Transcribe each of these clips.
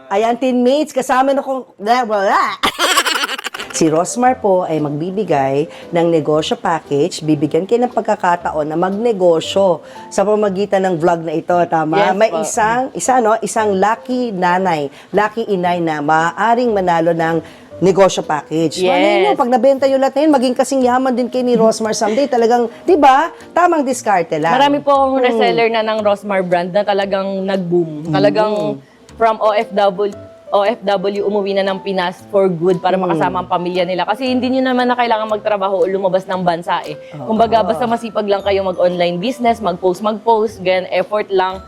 Ayan, teammates, kasama na kong... Si Rosmar po ay magbibigay ng negosyo package. Bibigyan kayo ng pagkakataon na magnegosyo sa pamamagitan ng vlog na ito. Tama? Yes, May po. isang lucky nanay, lucky inay na maaaring manalo ng negosyo package. Yes. Malay nyo, pag nabenta nyo lahat na yun, maging kasing yaman din kay ni Rosmar someday. Talagang, di ba? Tamang diskarte lang. Marami po akong reseller na ng Rosmar brand na talagang nag-boom. Talagang from OFW umuwi na ng Pinas for good para makasama ang pamilya nila. Kasi hindi nyo naman na kailangan magtrabaho o lumabas ng bansa eh. Kumbaga, basta masipag lang kayo mag-online business, mag-post, ganyan, effort lang.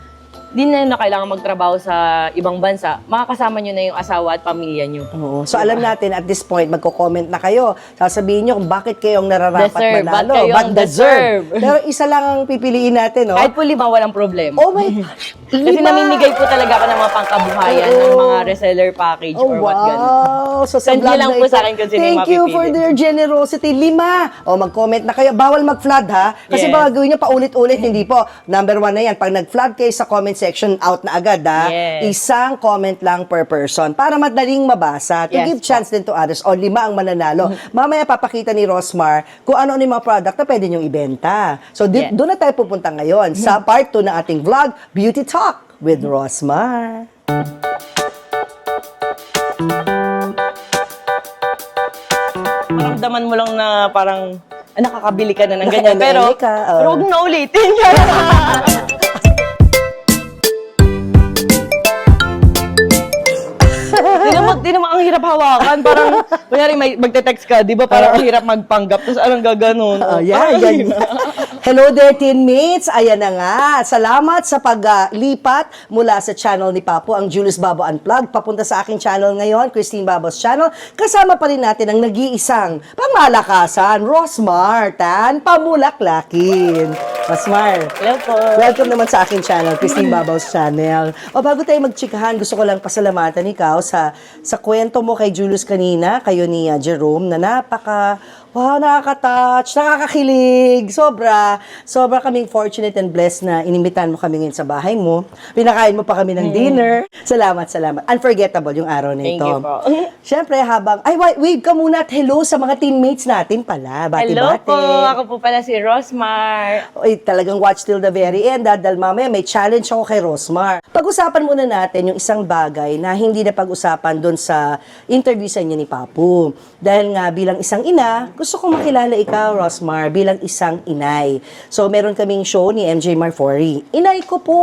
Hindi na kailangan magtrabaho sa ibang bansa. Makakasama nyo na yung asawa at pamilya nyo. Oo. So, alam natin, at this point, magko-comment na kayo. Sasabihin nyo kung bakit kayong nararapat Deserve. manalo. Ba't kayong deserve? Pero isa lang ang pipiliin natin, no? Kahit po 5, walang problema. Oh my gosh! Kasi namimigay po talaga ako ng mga pangkabuhayan ng mga reseller package Oh, or what ganun. wow! So, sa Send vlog nyo lang na po ito, sa akin kung sino yung thank you mapipili. for their generosity. 5! O, mag-comment na kayo. Bawal mag-flood, ha? Kasi Yes. baka gawin nyo paulit-ulit. Hindi po. Number 1 na yan. Pag nag-flood kayo sa comment section, out na agad, ha? Yes. Isang comment lang per person para madaling mabasa. To Yes give po. chance din to others. O, 5 ang mananalo. Mamaya papakita ni Rosmar kung ano-ano yung mga product na pwede nyong ibenta. So, Yes. doon na tayo pupunta ngayon sa part 2 ng ating vlog, Beauty Talk with Rosmar. Maramdaman mo lang na parang nakakabili ka na ng ganyan. Pero, Nakaka-ML ka, pero huwag mo na ulitin. Di naman ang hirap hawakan. Parang, kunyari magte-text ka, di ba? Parang ang hirap magpanggap. Tapos anong gaganon? Oh, yan. Hello there, teammates. Ayan na nga. Salamat sa paglipat mula sa channel ni Papo, ang Julius Babo Unplugged. Papunta sa aking channel ngayon, Christine Babo's channel. Kasama pa rin natin ang nag-iisang pamalakasan, Rosmar Tan Pamulaklakin. Rosmar, Hello po. welcome naman sa aking channel, Christine Babo's channel. O bago tayo magchikahan, gusto ko lang pasalamatan ikaw sa kwento mo kay Julius kanina, kayo ni Jerome, na wow, nakaka-touch, nakakakilig. Sobra kaming fortunate and blessed na inimbitan mo kami ngayon sa bahay mo. Pinakain mo pa kami ng dinner. Salamat. Unforgettable yung araw na ito. Thank you po. Siyempre, wave ka muna at hello sa mga teammates natin pala. Hello Bati-bati. po. Ako po pala si Rosmar. Oy, talagang watch till the very end, dahil mamaya may challenge ako kay Rosmar. Pag-usapan muna natin yung isang bagay na hindi na pag-usapan doon sa interview sa inyo ni Papu. Dahil nga bilang isang ina, gusto kong makilala ikaw, Rosmar, bilang isang inay. So, meron kaming show ni MJ Marfori. Inay ko po!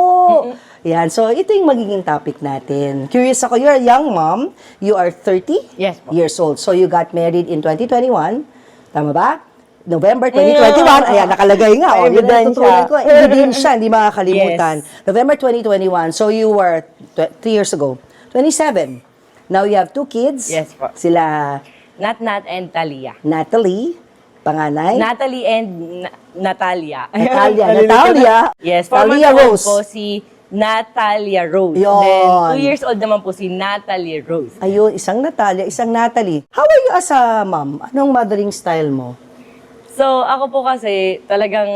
Yan, so ito yung magiging topic natin. Curious ako, you're a young mom. You are 30 Yes po. years old. So, you got married in 2021. Tama ba? November 2021, ayan, nakalagay nga. May ebidensya. Natutunan ko. Ebidensya, hindi makakalimutan. November 2021, so you were 3 years ago. 27. Now you have 2 kids. Yes po. Sila Nat and Talia. Natalie, panganay. Natalie and Natalia. Natalia. Yes, Talia 4 months old Rose. po si Natalia Rose. Yun. Then, 2 years old naman po si Natalie Rose. Ayun, isang Natalia, isang Natalie. How are you as a mom? Anong mothering style mo? So, ako po kasi talagang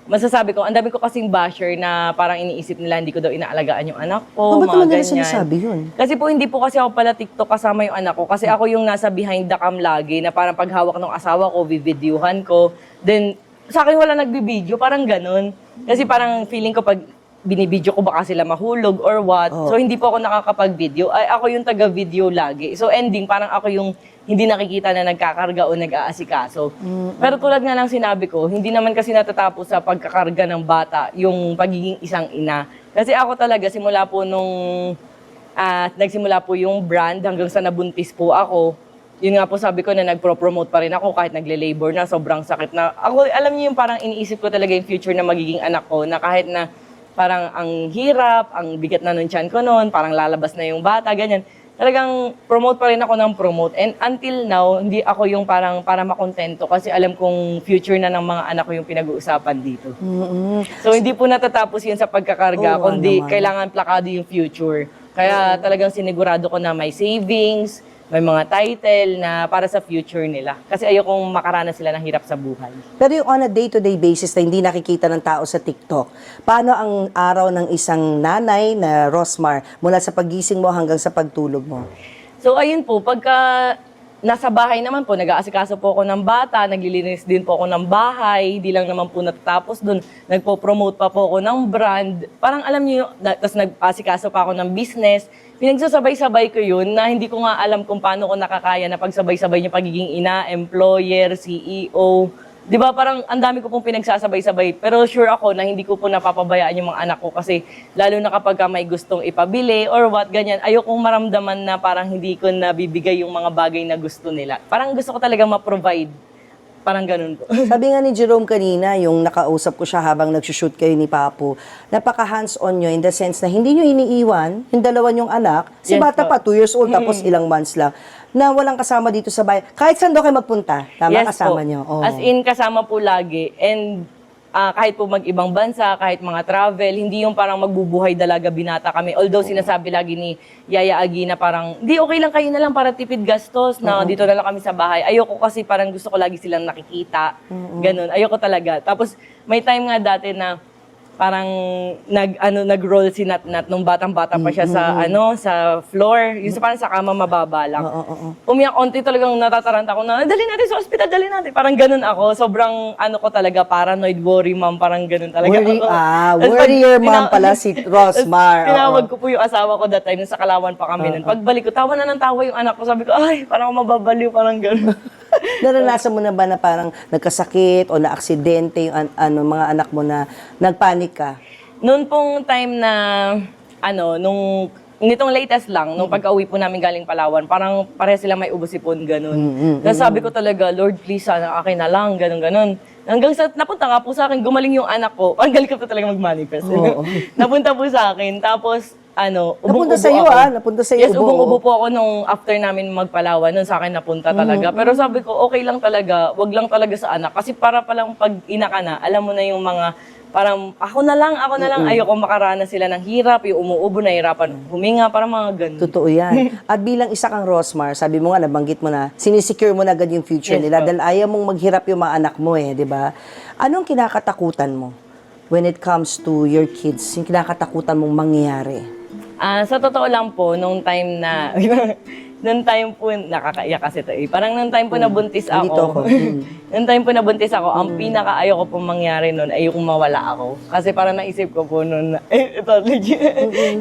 masasabi ko, ang dami ko kasing basher na parang iniisip nila hindi ko daw inaalagaan yung anak ko, Ba't mga naman nila ganyan. sinasabi yun? Kasi po hindi po kasi ako pala TikTok kasama yung anak ko. Kasi ako yung nasa behind the cam lagi na parang paghawak ng asawa ko, videohan ko. Then, sa akin wala nagbibideo, parang ganun. Kasi parang feeling ko pag binibideo ko baka sila mahulog or what. Oh. So, hindi po ako nakakapag-video. Ay, ako yung taga-video lagi. So, ending, parang ako yung hindi nakikita na nagkakarga o nag-aasikaso. Pero tulad nga ng sinabi ko, hindi naman kasi natatapos sa pagkakarga ng bata yung pagiging isang ina. Kasi ako talaga, simula po nung nagsimula po yung brand hanggang sa nabuntis po ako, yun nga po sabi ko na nagpro-promote pa rin ako kahit nagle-labor na, sobrang sakit na. Ako, alam niyo yung parang iniisip ko talaga yung future na magiging anak ko, na kahit na parang ang hirap, ang bigat na nung tiyan ko noon, parang lalabas na yung bata, ganyan. Talagang promote pa rin ako ng promote. And until now, hindi ako yung parang para makontento kasi alam kong future na ng mga anak ko yung pinag-uusapan dito. So hindi po natatapos yun sa pagkakarga, Oo, kundi naman. kailangan plakado yung future. Kaya talagang sinigurado ko na may savings, may mga title na para sa future nila. Kasi ayokong makaranas sila ng hirap sa buhay. Pero yung on a day-to-day basis na hindi nakikita ng tao sa TikTok, paano ang araw ng isang nanay na Rosmar mula sa pagising mo hanggang sa pagtulog mo? So ayun po, pagka nasa bahay naman po, nag-aasikaso po ako ng bata, naglilinis din po ako ng bahay, hindi lang naman po natatapos doon, nagpo-promote pa po ako ng brand. Parang alam niyo, tapos nag-aasikaso pa ako ng business. Pinagsasabay-sabay ko yun na hindi ko nga alam kung paano ko nakakaya na pagsabay-sabay yung pagiging ina, employer, CEO. Di ba parang ang dami ko pong pinagsasabay-sabay, pero sure ako na hindi ko po napapabayaan yung mga anak ko kasi lalo na kapag may gustong ipabili or what, ganyan, ayokong maramdaman na parang hindi ko nabibigay yung mga bagay na gusto nila. Parang gusto ko talaga ma-provide. Parang ganun po. Sabi nga ni Jerome kanina, yung nakausap ko siya habang nagsushoot kayo ni Papu, napaka hands-on nyo in the sense na hindi nyo iniiwan yung dalawa nyong anak, si Yes bata po. pa, 2 years old, tapos ilang months lang, na walang kasama dito sa bahay. Kahit saan daw kayo magpunta, tama, Yes kasama po. nyo. Oo. As in, kasama po lagi. And kahit po mag-ibang bansa, kahit mga travel, hindi yung parang magbubuhay dalaga binata kami. Although sinasabi lagi ni Yaya Agi na parang, di okay lang kayo na lang para tipid gastos na dito na lang kami sa bahay. Ayoko kasi parang gusto ko lagi silang nakikita. Ganun. Ayoko talaga. Tapos may time nga dati na parang nag-roll si Natnat nung batang-bata pa siya sa floor, yung parang sa kama mababa lang. Umiyak onti talagang natataranta ko na, dali natin sa ospital, dali natin. Parang ganun ako, sobrang ko talaga, paranoid, worry mom, parang ganun talaga ako. Tapos Warrior pag mom pala si Rosmar. Tapos tinawag ko po yung asawa ko that time, nung sa Kalawan pa kami nun. Pagbalik ko, tawa na ng tawa yung anak ko, sabi ko, ay, parang ako mababaliw, parang ganun. Naranasan mo na ba na parang nagkasakit o na-aksidente yung mga anak mo na nagpanik ka? Noon pong time na, nitong latest lang, nung pagka-uwi po namin galing Palawan, parang pareha sila may ubosipon, ganun. Tapos sabi ko talaga, Lord, please, sana akin na lang, ganun. Hanggang sa, napunta nga po sa akin, gumaling yung anak ko. Ang galing ko po talaga mag-manifest. Napunta po sa akin, tapos, Napunta sa iyo, napunta sa iyo. Yes, ubong-ubo po ako nung after namin magpalawan, nun sa akin napunta talaga. Pero sabi ko, okay lang talaga, wag lang talaga sa anak. Kasi para palang pag ina ka na, alam mo na yung mga, parang ako na lang, ayoko makaranas sila ng hirap, yung umuubo, nahirapan huminga, parang mga ganun. Totoo yan. At bilang isa kang Rosmar, sabi mo nga, nabanggit mo na, sinisecure mo na agad yung future Yes, nila po. dahil ayaw mong maghirap yung mga anak mo di ba? Anong kinakatakutan mo when it comes to your kids? Yung kinakatakutan mong mangyayari? Sa totoo lang po, nung time na, nakakaiyak kasi ito parang nung time po nabuntis Nandito ako. ako, nung time po nabuntis ako, ang pinaka-ayoko pong mangyari nun ay yung mawala ako. Kasi parang naisip ko po nun, ito legit,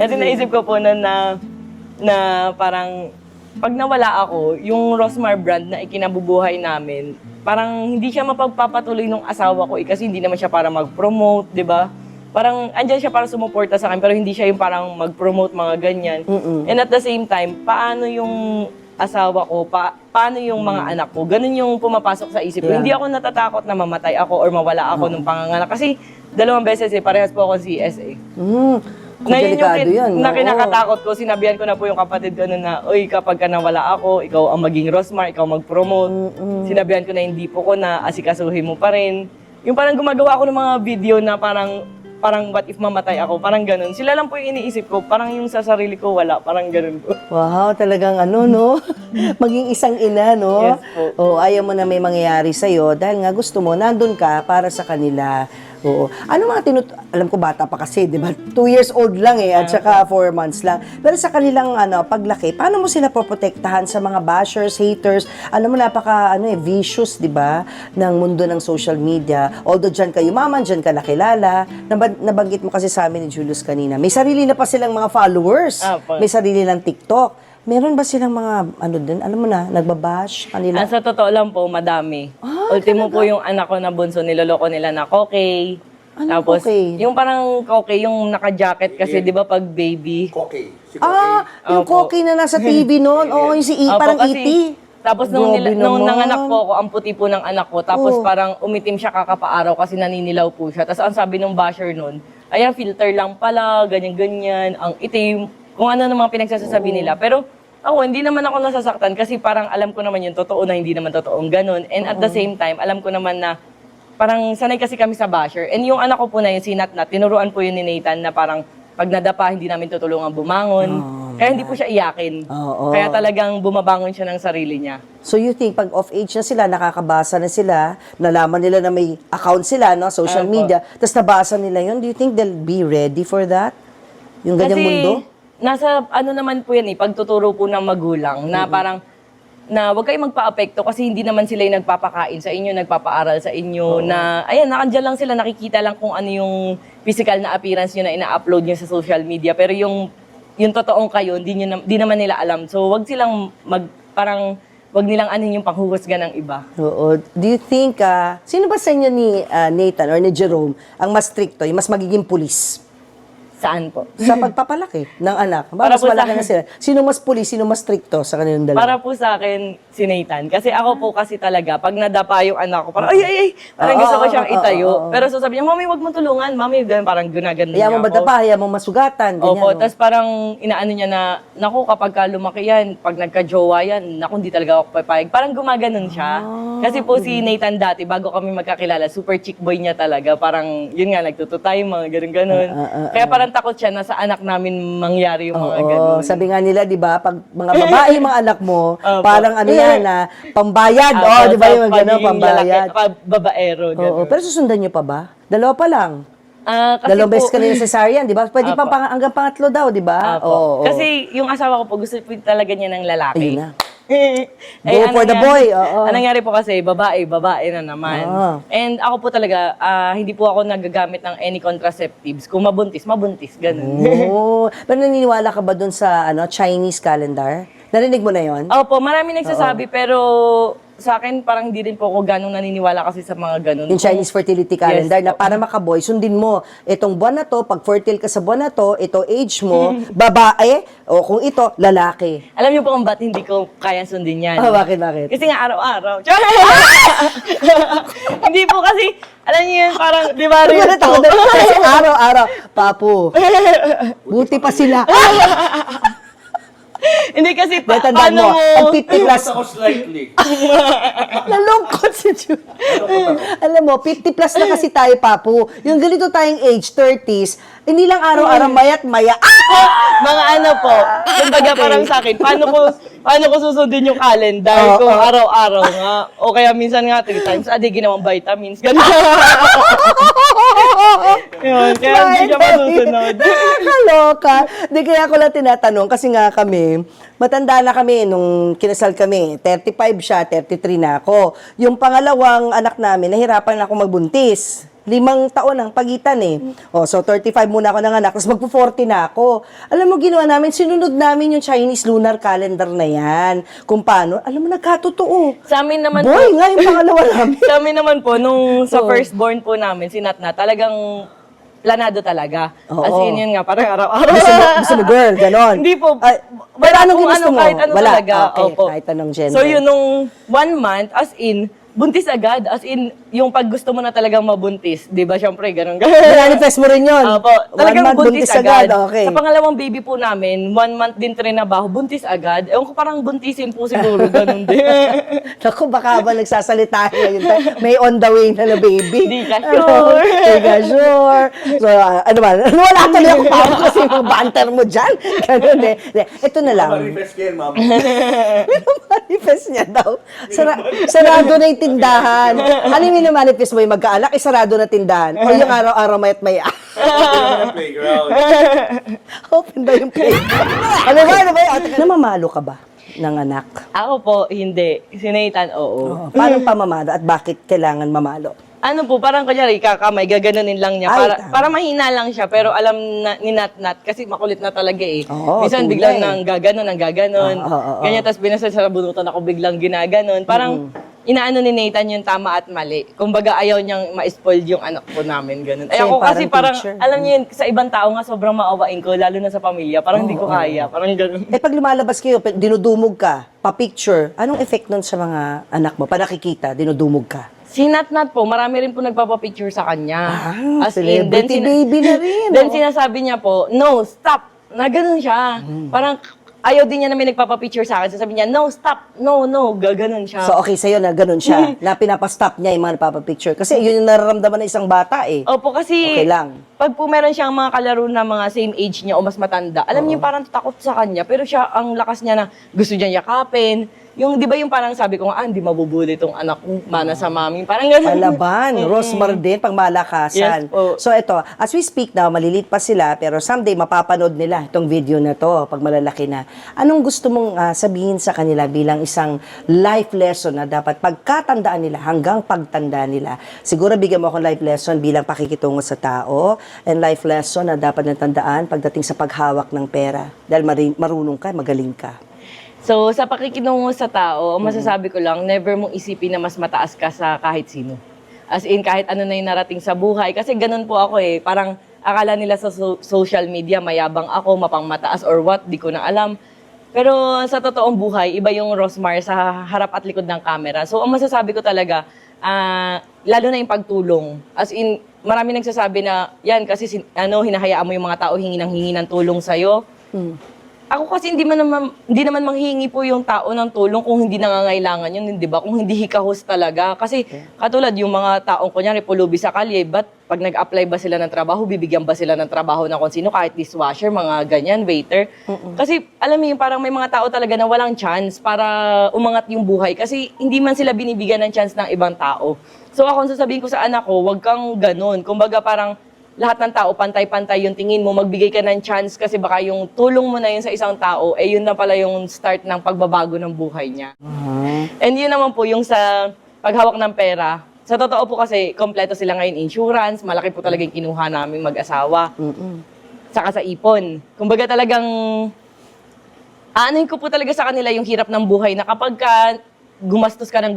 kasi naisip ko po nun na parang, pag nawala ako, yung Rosmar brand na ikinabubuhay namin, parang hindi siya mapagpapatuloy ng asawa ko kasi hindi naman siya para mag-promote, di ba? Parang andyan siya para sumuporta sa akin pero hindi siya yung parang mag-promote mga ganyan. And at the same time, paano yung asawa ko, paano yung mga anak ko? Ganun yung pumapasok sa isip ko. Yeah. Hindi ako natatakot na mamatay ako or mawala ako nung panganganak. Kasi 2 beses parehas po ako CSA. Na yun Delikado yan. na Oo. kinakatakot ko, sinabihan ko na po yung kapatid ko na, uy, kapag ka nawala ako, ikaw ang maging Rosmar, ikaw mag-promote. Sinabihan ko na hindi po ko na asikasuhin mo pa rin. Yung parang gumagawa ako ng mga video na parang what if mamatay ako, parang ganun. Sila lang po yung iniisip ko, parang yung sa sarili ko wala, parang ganun po. Wow, talagang no? Maging isang ina, no? Yes po. Ayaw mo na may mangyayari sa'yo dahil nga gusto mo, nandun ka para sa kanila. Oo. Ano mga alam ko bata pa kasi, di ba? 2 years old lang at saka 4 months lang. Pero sa kanilang paglaki, paano mo sila poprotektahan sa mga bashers, haters? Alam mo, napaka vicious, di ba? Ng mundo ng social media. Although dyan kayo, maman, dyan ka nakilala. Nabanggit mo kasi sa amin ni Julius kanina. May sarili na pa silang mga followers. Apo. May sarili lang TikTok. Meron ba silang mga, din, alam mo na, nagbabash kanila? Sa totoo lang po, madami. Ultimo po yung anak ko na bunso, niloloko nila na kokey. Ano Tapos, kokey? yung parang kokey, yung naka-jacket kasi, di ba, pag baby. Koke. Si Koke. Yung Opo. Koki na nasa TV noon. Oo, yung Opo, parang kasi- E.T. Tapos Grabe nung naman. nanganak po ako, ang puti po ng anak ko. Tapos Oh. parang umitim siya kakapaaraw kasi naninilaw po siya. Tapos ang sabi ng basher nun, ayan, filter lang pala, ganyan-ganyan, ang itim, kung ano namang pinagsasasabi nila. Pero ako, hindi naman ako nasasaktan kasi parang alam ko naman yung totoo na hindi naman totoong ganun. And at the same time, alam ko naman na parang sanay kasi kami sa basher. And yung anak ko po na yun, si Natnat, tinuruan po yun ni Nathan na parang pag nadapa, hindi namin tutulungan bumangon. Kaya hindi po siya iyakin. Oo. Kaya talagang bumabangon siya ng sarili niya. So you think pag off-age na sila, nakakabasa na sila, nalaman nila na may account sila, no, social Opo. media, tapos nabasa nila yun, do you think they'll be ready for that? Yung ganyang mundo? Nasa ano naman po yan pagtuturo po ng magulang na parang na huwag kayong magpa-apekto kasi hindi naman sila yung nagpapakain sa inyo, nagpapaaral sa inyo, na, ayan, nakandyan lang sila, nakikita lang kung ano yung physical na appearance nyo na ina-upload nyo sa social media. Pero yung totoong kayo, di naman nila alam. So, wag silang wag nilang anin yung panghuhusga ng iba. Oo. Do you think, sino ba sa inyo ni Nathan or ni Jerome ang mas stricto, yung mas magiging pulis? Saan po? Sa pagpapalaki ng anak. Para Mas po malaki sa- na sila. Sino mas pulis, sino mas stricto sa kanilang dalawa? Para po sa akin, si Nathan. Kasi ako po kasi talaga, pag nadapa yung anak ko, parang, ay, parang gusto ko siyang itayo. Pero sasabihin niya, Mami, wag mo tulungan. Mami, ganun, parang ginagano niya Kaya mo ako. madapa, kaya mo masugatan, ganyan. Opo, no? tapos parang inaano niya na, naku, kapag ka lumaki yan, pag nagka-jowa yan, naku, hindi talaga ako papayag. Parang gumaganon siya. Kasi po si Nathan dati, bago kami magkakilala, super chick boy niya talaga. Parang, yun nga, nagtututay, mga ganun-ganun. Kaya parang takot siya na sa anak namin mangyari yung mga Oo, ganun. sabi nga nila, di ba, pag mga babae, mga anak mo, Opo. parang ano yan, pambayad. Oo, di ba yung gano'n, pambayad. Babaero, ganun. Oo, pero susundan niyo pa ba? Dalawa pa lang. Kasi Dalawang beses po- kanina cesarean, di ba? Pwede pa Apo. hanggang pangatlo daw, di ba? Apo. Oo. Kasi yung asawa ko po, gusto po talaga niya ng lalaki. Ayun na. Go for the boy, oo. Anong nangyari po kasi, babae na naman. Oo. And ako po talaga, hindi po ako nagagamit ng any contraceptives. Kung mabuntis, ganun. Oo. Pero naniniwala ka ba dun sa Chinese calendar? Narinig mo na yon? Opo, marami nagsasabi, pero sa akin, parang hindi rin po ako ganong naniniwala kasi sa mga ganun. Yung Chinese fertility calendar Yes na po. para makaboy, sundin mo, itong buwan na to, pag fertile ka sa buwan na to, ito age mo, babae, o kung ito, lalaki. Alam niyo po kung ba't hindi ko kaya sundin yan? Bakit? Kasi nga araw-araw. Hindi po kasi, alam niyo yun, parang, di ba rin Ano po? Kasi araw-araw, Papu, buti pa sila. Hindi kasi, Tandaan mo, ang 50 plus, Ako slightly. nalungkot si Jude. Alam mo, 50 plus na kasi tayo, Papu. Yung ganito tayong age, 30s, hindi lang araw-araw mayat maya. mga ano po, kumbaga parang sa akin, paano ko susundin yung calendar kung araw-araw nga, o kaya minsan nga 3 times a day ginawang vitamins, gano'n. Yun, kaya hindi siya masusunod. Nakakaloka. Di kaya ko lang tinatanong kasi nga kami, matanda na kami nung kinasal kami. 35 siya, 33 na ako. Yung pangalawang anak namin, nahirapan na ako magbuntis. 5 taon ang pagitan eh. O, so 35 muna ako ng anak, tapos magpo-40 na ako. Alam mo, ginawa namin, sinunod namin yung Chinese lunar calendar na yan. Kung paano, alam mo, nagkatotoo. Sa amin naman Boy, po, nga yung pangalawa namin. sa amin naman po, nung sa firstborn po namin, si Natna, talagang planado talaga. Oo. As in, yun nga, parang araw-araw. Gusto mo girl, ganon. Hindi po. Ay, Wala pero anong kung ginusto mo? Kahit ano Wala. talaga. Okay, Opo. kahit anong gender. So yun, nung 1 month, as in, buntis agad. As in, yung pag gusto mo na talagang mabuntis. Di ba, syempre, ganun. Manifest mo rin yun. Opo, 1 talagang month buntis agad. Okay. Sa pangalawang baby po namin, 1 month din trinabaho, buntis agad. Ewan ko, parang buntisin po siguro, ganun din. Naku, baka ba nagsasalita ngayon tayo, may on the way na baby. Di ka sure. Di ka sure. So, ano ba? Wala tuloy ako parang kasi yung banter mo dyan. Ganun eh. Ito na lang. Manifest kayo, ma'am. Manifest niya daw. Sarado na yung tindahan. Ano yung manifest mo? Yung magkaalak, sarado na tindahan. O yung araw-araw mayat maya. Playground. Open ba yung playground? Ano ba? Namamalo ka ba ng anak? Ako po, hindi. Si Nathan, oo. Paano pamamalo at bakit kailangan mamalo? Ano po, parang kunyari, kakamay, gaganunin lang niya. Ay, Para, tama. para mahina lang siya, pero alam na, ni Nat, kasi makulit na talaga eh. Oo, Minsan tunay. biglang nang gaganon. Oo. Ganyan, tapos binasa sa bunutan ako biglang ginaganon. Parang inaano ni Nathan yung tama at mali. Kumbaga ayaw niyang ma-spoil yung anak po namin, ganun. Ay Siya ako yung kasi parang parang, teacher. alam niyo yun, sa ibang tao nga sobrang maawain ko, lalo na sa pamilya. Parang hindi ko kaya, parang ganun. Eh pag lumalabas kayo, dinudumog ka, pa-picture, anong effect nun sa mga anak mo? Pa nakikita, dinudumog ka? Si Nat po, marami rin po nagpapapicture sa kanya. Celebrity baby na rin. Then sinasabi niya po, no, stop! Na ganun siya. Parang ayaw din niya na may nagpapapicture sa akin. Sasabihin niya, no, stop, no, gaganon siya. So, okay sa'yo na ganun siya, na pinapastop niya yung mga napapapicture. Kasi yun yung nararamdaman ng isang bata eh. Opo, kasi Okay lang. pag po meron siyang mga kalaro na mga same age niya o mas matanda, alam niyo parang takot sa kanya, pero siya, ang lakas niya na gusto niya yakapin. Yung, di ba yung parang sabi ko, hindi mabubuli tong anak ko, mana sa mami. Parang gano'n. Palaban, Rosmar din, pang malakasan. Yes po. So ito, as we speak now, malilit pa sila, pero someday mapapanood nila itong video na to pag malalaki na. Anong gusto mong sabihin sa kanila bilang isang life lesson na dapat pagkatandaan nila hanggang pagtanda nila? Siguro bigyan mo akong life lesson bilang pakikitungo sa tao and life lesson na dapat natandaan pagdating sa paghawak ng pera. Dahil marunong ka, magaling ka. So, sa pakikinungo sa tao, ang masasabi ko lang, never mong isipin na mas mataas ka sa kahit sino. As in, kahit ano na yung narating sa buhay. Kasi ganun po ako eh. Parang akala nila sa social media, mayabang ako, mapangmataas or what, di ko na alam. Pero sa totoong buhay, iba yung Rosmar sa harap at likod ng camera. So, ang masasabi ko talaga, lalo na yung pagtulong. As in, marami nagsasabi na, yan, kasi hinahayaan mo yung mga tao hingi ng tulong sa'yo. Ako kasi hindi naman manghingi po yung tao ng tulong kung hindi nangangailangan yun, di ba? Kung hindi hikahos talaga. Kasi katulad yung mga taong kunyari pulubi sa kalye, but pag nag-apply ba sila ng trabaho, bibigyan ba sila ng trabaho ng kung sino, kahit dishwasher, mga ganyan, waiter. Kasi alam mo yung parang may mga tao talaga na walang chance para umangat yung buhay kasi hindi man sila binibigyan ng chance ng ibang tao. So ako sasabihin ko sa anak ko, wag kang ganun. Kumbaga parang lahat ng tao, pantay-pantay yung tingin mo, magbigay ka ng chance kasi baka yung tulong mo na yun sa isang tao, yun na pala yung start ng pagbabago ng buhay niya. And yun naman po, yung sa paghawak ng pera, sa totoo po kasi, kompleto sila ngayon insurance, malaki po talaga yung kinuha naming mag-asawa. Saka sa ipon. Kumbaga talagang, aanahin ko po talaga sa kanila yung hirap ng buhay na kapag gumastos ka ng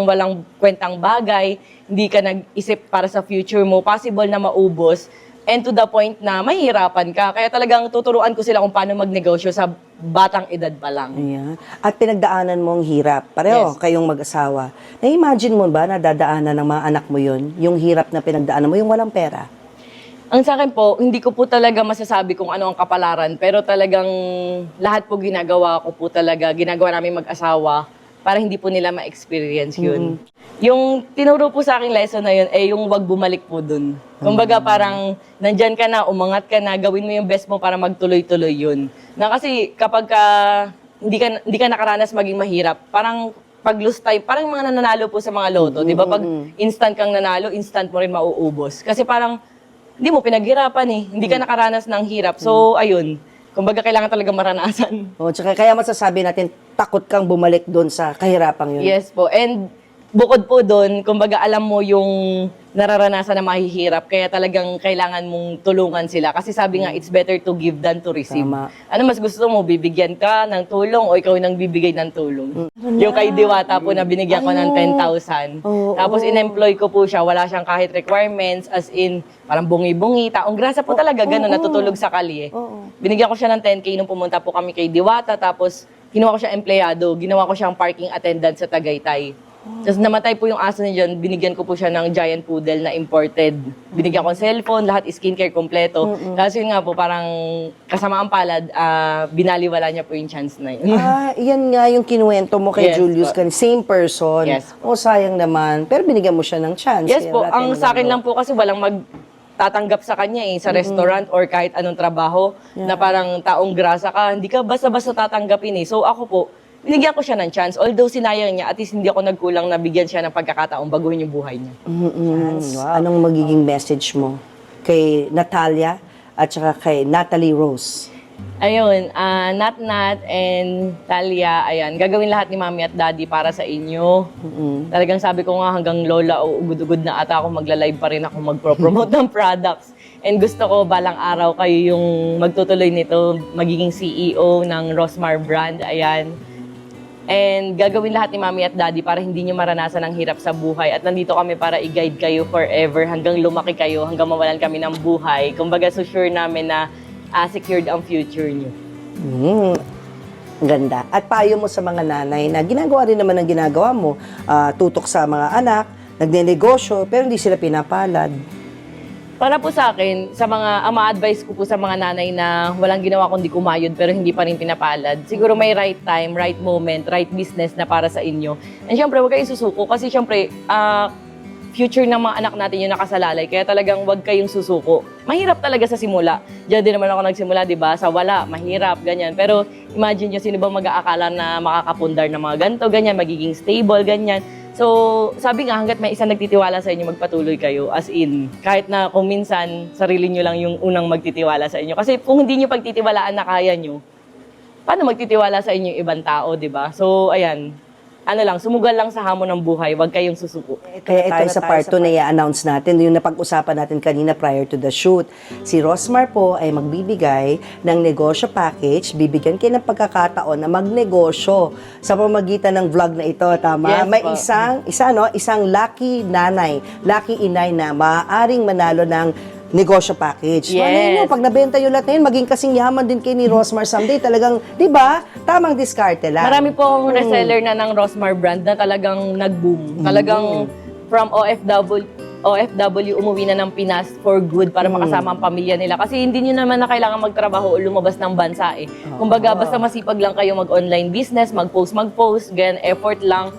walang kwentang bagay, hindi ka nag-isip para sa future mo, possible na maubos, and to the point na mahihirapan ka. Kaya talagang tuturuan ko sila kung paano magnegosyo sa batang edad pa lang. Ayan. At pinagdaanan mo ang hirap. Pareho Yes. kayong mag-asawa. Na-imagine mo ba na dadaanan ng mga anak mo yun? Yung hirap na pinagdaanan mo, yung walang pera? Ang sa akin po, hindi ko po talaga masasabi kung ano ang kapalaran, pero talagang lahat po ginagawa ko po talaga, ginagawa namin mag-asawa para hindi po nila ma-experience yun. Yung tinuro po sa akin lesson na yun, yung wag bumalik po dun. Kumbaga parang nandyan ka na, umangat ka na, gawin mo yung best mo para magtuloy-tuloy yun. Na kasi kapag hindi ka nakaranas maging mahirap, parang pag lose time, parang mga nananalo po sa mga loto, di ba? Pag instant kang nanalo, instant mo rin mauubos. Kasi parang hindi mo pinaghirapan eh. Hindi ka nakaranas ng hirap. So, ayun. Kumbaga, kailangan talaga maranasan. O, tsaka kaya masasabi natin, takot kang bumalik doon sa kahirapang yun. Yes po. And bukod po doon, kumbaga alam mo yung nararanasan na mahihirap, kaya talagang kailangan mong tulungan sila. Kasi sabi nga, it's better to give than to receive. Tama. Ano mas gusto mo, bibigyan ka ng tulong o ikaw nang bibigay ng tulong? Yung kay Diwata po na binigyan ko ng 10,000. Oo. Tapos in-employ ko po siya, wala siyang kahit requirements, as in, parang bungi-bungi, taong grasa po talaga, gano'n, natutulog sa kalye. Binigyan ko siya ng 10K nung pumunta po kami kay Diwata, tapos kinuha ko siya empleyado, ginawa ko siyang parking attendant sa Tagaytay. Tapos namatay po yung aso niya dyan, binigyan ko po siya ng giant poodle na imported. Binigyan ko ng cellphone, lahat skincare kompleto. Kasi yun nga po, parang kasama ang palad, binaliwala niya po yung chance na yun. Yan nga yung kinuwento mo kay Yes Julius. po. Same person. Yes O, sayang naman. Pero binigyan mo siya ng chance. Yes Kaya po, wala ang tayong sa akin magagawa. lang po kasi walang magtatanggap sa kanya sa restaurant or kahit anong trabaho na parang taong grasa ka, hindi ka basta-basta tatanggapin So ako po, binigyan ko siya ng chance. Although sinayang niya, at least hindi ako nagkulang na bigyan siya ng pagkakataong baguhin yung buhay niya. Wow. Anong magiging message mo kay Natalia at saka kay Natalie Rose? Ayun, Nat and Talia, ayan, gagawin lahat ni Mami at Daddy para sa inyo. Talagang sabi ko nga hanggang lola o ugod-ugod na ata ako, magla-live pa rin ako magpro-promote ng products. And gusto ko balang araw kayo yung magtutuloy nito, magiging CEO ng Rosmar brand, ayan. And gagawin lahat ni Mami at Daddy para hindi nyo maranasan ang hirap sa buhay. At nandito kami para i-guide kayo forever hanggang lumaki kayo, hanggang mawalan kami ng buhay. Kumbaga, so sure namin na secured ang future nyo. Ganda. At payo mo sa mga nanay na ginagawa rin naman ang ginagawa mo, tutok sa mga anak, nagnenegosyo, pero hindi sila pinapalad. Para po sa akin, sa mga, ang ma-advise ko po sa mga nanay na walang ginawa kundi kumayod pero hindi pa rin pinapalad, siguro may right time, right moment, right business na para sa inyo. And syempre, huwag kayong susuko kasi syempre, future ng mga anak natin yung nakasalalay. Kaya talagang huwag kayong susuko. Mahirap talaga sa simula. Diyan din naman ako nagsimula, di ba? Sa wala, mahirap, ganyan. Pero imagine nyo, sino ba mag-aakala na makakapundar ng mga ganito, ganyan, magiging stable, ganyan. So, sabi nga, hanggat may isang nagtitiwala sa inyo, magpatuloy kayo. As in, kahit na kung minsan, sarili nyo lang yung unang magtitiwala sa inyo. Kasi kung hindi nyo pagtitiwalaan na kaya nyo, paano magtitiwala sa inyo yung ibang tao, di ba? So, ayan, sumugal lang sa hamon ng buhay, wag kayong susuko. Kaya ito sa part 2 na i-announce natin, yung napag-usapan natin kanina prior to the shoot. Si Rosmar po ay magbibigay ng negosyo package, bibigyan kayo ng pagkakataon na magnegosyo sa pamamagitan ng vlog na ito, tama? Yes, May po. isang lucky nanay, lucky inay na maaaring manalo ng negosyo package. Yes. Malay nyo, pag nabenta yung lahat na yun, maging kasing yaman din kay ni Rosmar someday. Talagang, di ba? Tamang diskarte lang. Marami po akong reseller na ng Rosmar brand na talagang nag-boom. Talagang from OFW umuwi na ng Pinas for good para makasama ang pamilya nila. Kasi hindi nyo naman na kailangan magtrabaho o lumabas ng bansa eh. Kumbaga, basta masipag lang kayo mag-online business, mag-post, ganyan, effort lang.